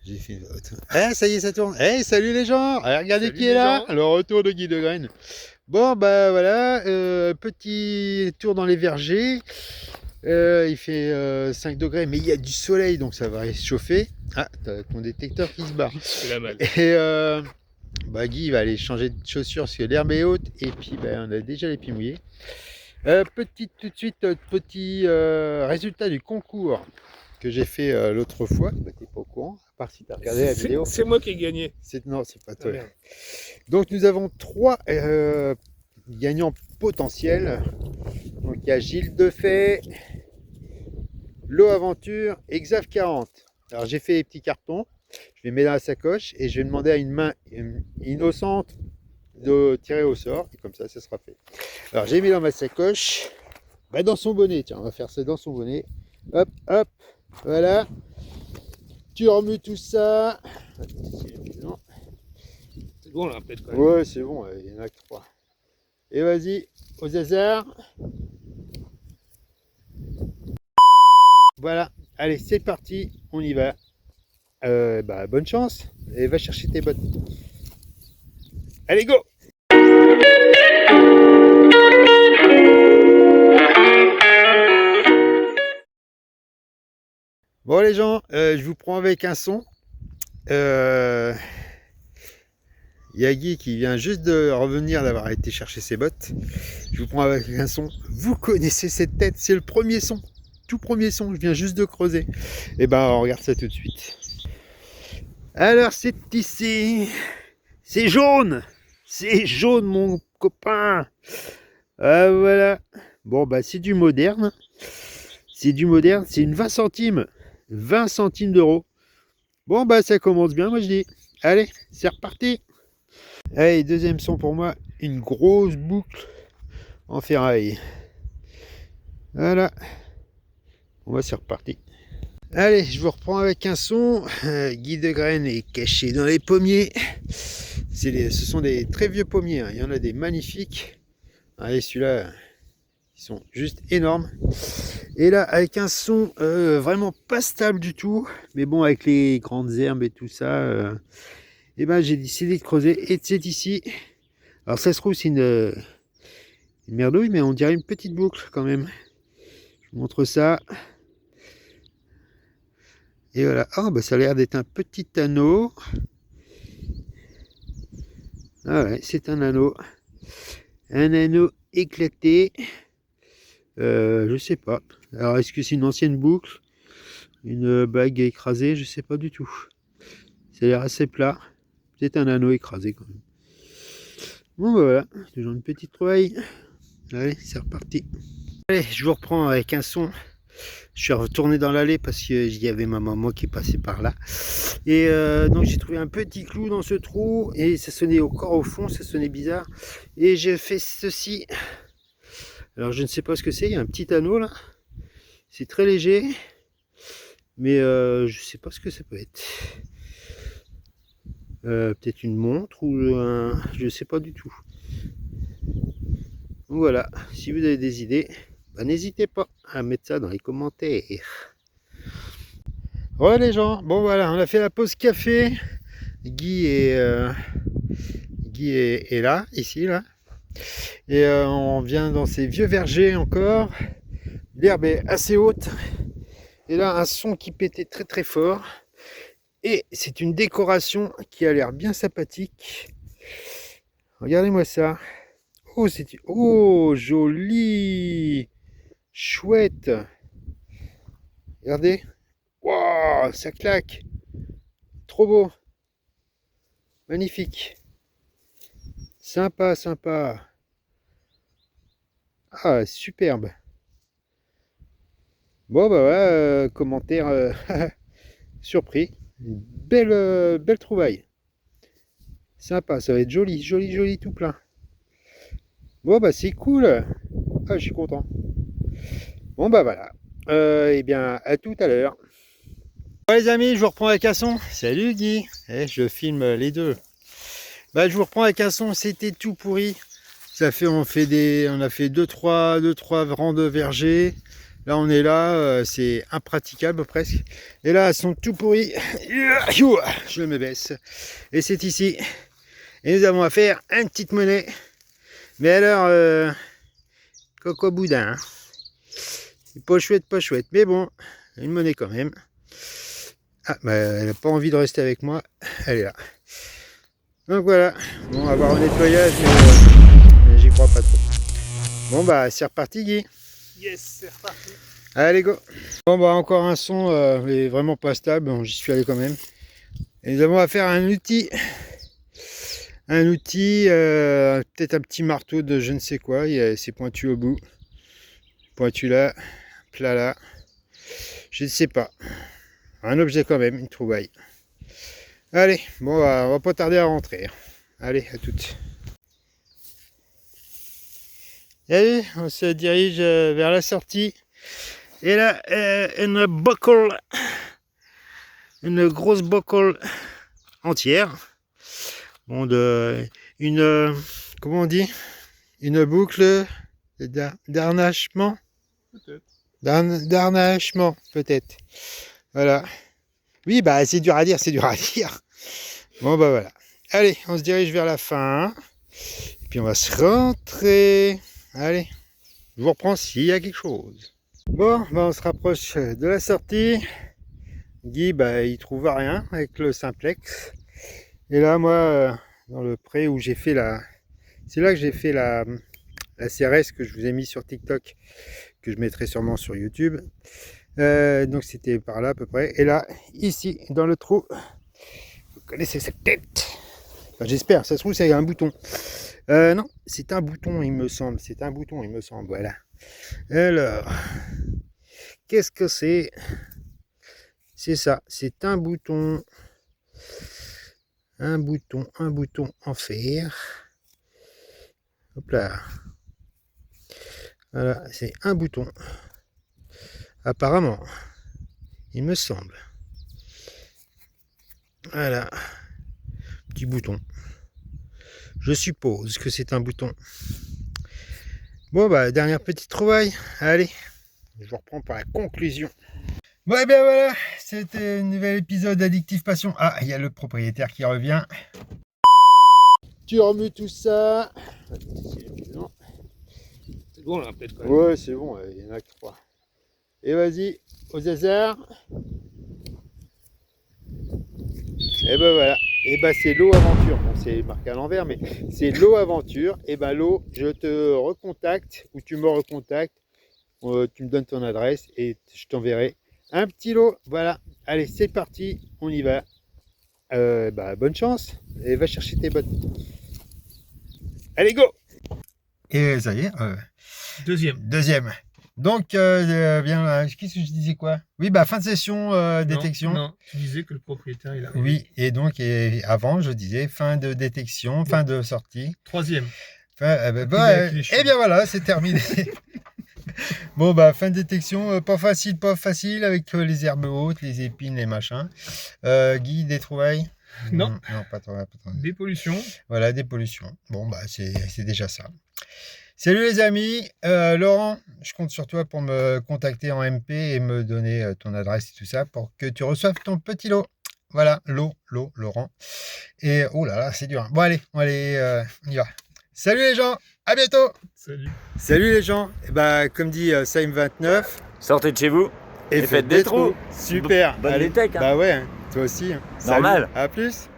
J'ai fait. Eh, ça y est, ça tourne. Eh, salut les gens. Allez, regardez Salut qui est les là. gens. Le retour de Guy de Graine. Bon, bah voilà, petit tour dans les vergers. Il fait 5 degrés, mais il y a du soleil, donc ça va réchauffer. Ah, t'as ton détecteur qui se barre. C'est la mal. Et bah, Guy va aller changer de chaussures parce que l'herbe est haute. Et puis, bah, on a déjà les pieds mouillés. Tout de suite, petit résultat du concours que j'ai fait l'autre fois. Bah, t'es pas au courant, à part si t'as regardé la vidéo. C'est moi qui ai gagné. Non, c'est pas Ah toi. merde. Donc nous avons 3 gagnants potentiels. Donc il y a Gilles Defay, Lo Aventure et Xav 40. Alors j'ai fait les petits cartons, je les mets dans la sacoche et je vais demander à une main innocente de tirer au sort. Et comme ça sera fait. Alors j'ai mis dans ma sacoche, bah, dans son bonnet. Tiens, on va faire ça dans son bonnet. Hop, hop, voilà. Tu remues tout ça. C'est bon là, peut-être quand même. Ouais, c'est bon, il y en a que 3. Et vas-y, aux hasard. Voilà, allez, c'est parti, on y va. Bah, bonne chance et va chercher tes bottes. Allez, go! Bon les gens, je vous prends avec un son. Il y a Guy qui vient juste de revenir d'avoir été chercher ses bottes. Je vous prends avec un son. Vous connaissez cette tête, c'est le premier son. Tout premier son, je viens juste de creuser. Et ben on regarde ça tout de suite. Alors c'est ici. C'est jaune. C'est jaune mon copain. Ah voilà. Bon bah c'est du moderne. C'est du moderne, c'est une 20 centimes. 20 centimes d'euros. Bon bah ça commence bien moi je dis. Allez, c'est reparti. Allez, deuxième son pour moi, une grosse boucle en ferraille. Voilà. Bon bah c'est reparti. Allez, je vous reprends avec un son. Guy de Graine est caché dans les pommiers. Ce sont des très vieux pommiers, hein. Il y en a des magnifiques. Allez, celui-là, ils sont juste énormes. Et là, avec un son vraiment pas stable du tout, mais bon, avec les grandes herbes et tout ça, et ben j'ai décidé de creuser. Et c'est ici. Alors ça se trouve, c'est une merdouille, mais on dirait une petite boucle quand même. Je vous montre ça. Et voilà. Oh, bah ça a l'air d'être un petit anneau. Ah ouais, c'est un anneau. Un anneau éclaté. Je sais pas. Alors, est-ce que c'est une ancienne boucle? Une bague écrasée? Je sais pas du tout. Ça a l'air assez plat. C'est un anneau écrasé quand même. Bon, bah voilà. Toujours une petite trouvaille. Allez, c'est reparti. Allez, je vous reprends avec un son. Je suis retourné dans l'allée parce qu'il y avait ma maman qui passait par là. Et donc j'ai trouvé un petit clou dans ce trou et ça sonnait encore au fond, ça sonnait bizarre. Et j'ai fait ceci. Alors je ne sais pas ce que c'est, il y a un petit anneau là. C'est très léger. Mais je ne sais pas ce que ça peut être. Peut-être une montre ou un... Je ne sais pas du tout. Donc voilà, si vous avez des idées, bah, n'hésitez pas à mettre ça dans les commentaires. Ouais les gens, bon voilà, on a fait la pause café. Guy est là, ici, là. Et on vient dans ces vieux vergers encore. L'herbe est assez haute. Et là, un son qui pétait très très fort. Et c'est une décoration qui a l'air bien sympathique. Regardez-moi ça. Oh, c'est... Oh, joli. Chouette. Regardez. Waouh, ça claque. Trop beau. Magnifique. Sympa, sympa. Ah, superbe. Bon, bah voilà, commentaire surpris. Une belle trouvaille. Sympa, ça va être joli, joli, joli tout plein. Bon, bah c'est cool. Ah, je suis content. Bon, bah voilà. Eh bien, à tout à l'heure. Bon, les amis, je vous reprends avec un son. Salut Guy. Je filme les deux. Bah, je vous reprends avec un son, c'était tout pourri. Ça fait, on a fait deux, trois rangs de vergers. Là, on est là, c'est impraticable presque. Et là, elles sont tout pourries. Je me baisse. Et c'est ici. Et nous avons à faire une petite monnaie. Mais alors, coco boudin. Hein. C'est pas chouette. Mais bon, une monnaie quand même. Ah, bah, elle n'a pas envie de rester avec moi. Elle est là. Donc voilà. Bon, on va avoir un nettoyage, mais j'y crois pas trop. Bon, bah, c'est reparti, Guy. Yes, c'est reparti. Allez, go. Bon, bah, encore un son, mais vraiment pas stable. Bon, j'y suis allé quand même. Et nous avons à faire un outil. Un outil, peut-être un petit marteau de je ne sais quoi. C'est pointu au bout. Pointu là. Plat là. Je ne sais pas. Un objet quand même, une trouvaille. Allez, bon, on va pas tarder à rentrer. Allez, à toutes. Allez, on se dirige vers la sortie. Et là, une bocole. Une grosse bocole entière. Bon, comment on dit? Une boucle d'harnachement. Peut-être. D'harnachement, peut-être. Voilà. Oui, bah c'est dur à dire. Bon, bah voilà. Allez, on se dirige vers la fin. Et puis on va se rentrer. Allez, je vous reprends s'il y a quelque chose. Bon, bah on se rapproche de la sortie. Guy, bah il trouve rien avec le simplex. Et là, moi, dans le pré où j'ai fait c'est là que j'ai fait la CRS que je vous ai mis sur TikTok, que je mettrai sûrement sur YouTube. Donc c'était par là à peu près. Et là, ici, dans le trou, vous connaissez cette tête. Enfin, j'espère, ça se trouve c'est un bouton. Non, c'est un bouton il me semble. Voilà. Alors, qu'est-ce que c'est? C'est ça, c'est un bouton. Un bouton en fer. Hop là. Voilà, c'est un bouton. Apparemment, il me semble. Voilà. Petit bouton. Je suppose que c'est un bouton. Bon, bah, dernière petite trouvaille. Allez, je vous reprends par la conclusion. Bon, et bien voilà, c'était un nouvel épisode d'Addictive Passion. Ah, il y a le propriétaire qui revient. Tu remues tout ça. C'est bon, là, peut-être quand même. Ouais, c'est bon, il y en a que 3. Et vas-y, aux hasards. Et ben voilà. Et ben c'est l'eau aventure. Bon, c'est marqué à l'envers, mais c'est l'eau aventure. Et ben l'eau, je te recontacte ou tu me recontactes. Tu me donnes ton adresse et je t'enverrai un petit lot. Voilà. Allez, c'est parti. On y va. Bah, bonne chance. Et va chercher tes bottes. Allez, go. Et ça y est. Deuxième. Donc, bien, qu'est-ce que je disais quoi? Oui, bah, fin de session, détection. Non, tu disais que le propriétaire, il a. Oui, et donc, avant, je disais fin de détection, fin de sortie. Troisième. Et bien voilà, c'est terminé. Bon, bah, fin de détection, pas facile, avec les herbes hautes, les épines, les machins. Guy, des trouvailles? Non. Non, pas trop. Des pollutions. Voilà, des pollutions. Bon, bah, c'est déjà ça. Salut les amis, Laurent, je compte sur toi pour me contacter en MP et me donner ton adresse et tout ça pour que tu reçoives ton petit lot. Voilà, Laurent. Et oh là là, c'est dur. Hein. Bon allez, on y va. Salut les gens, à bientôt. Salut les gens. Et bah, comme dit Saim29, sortez de chez vous et faites des trous. Super. Bonne allez, détec, hein. Bah ouais, toi aussi. Hein. Normal. Salut, à plus.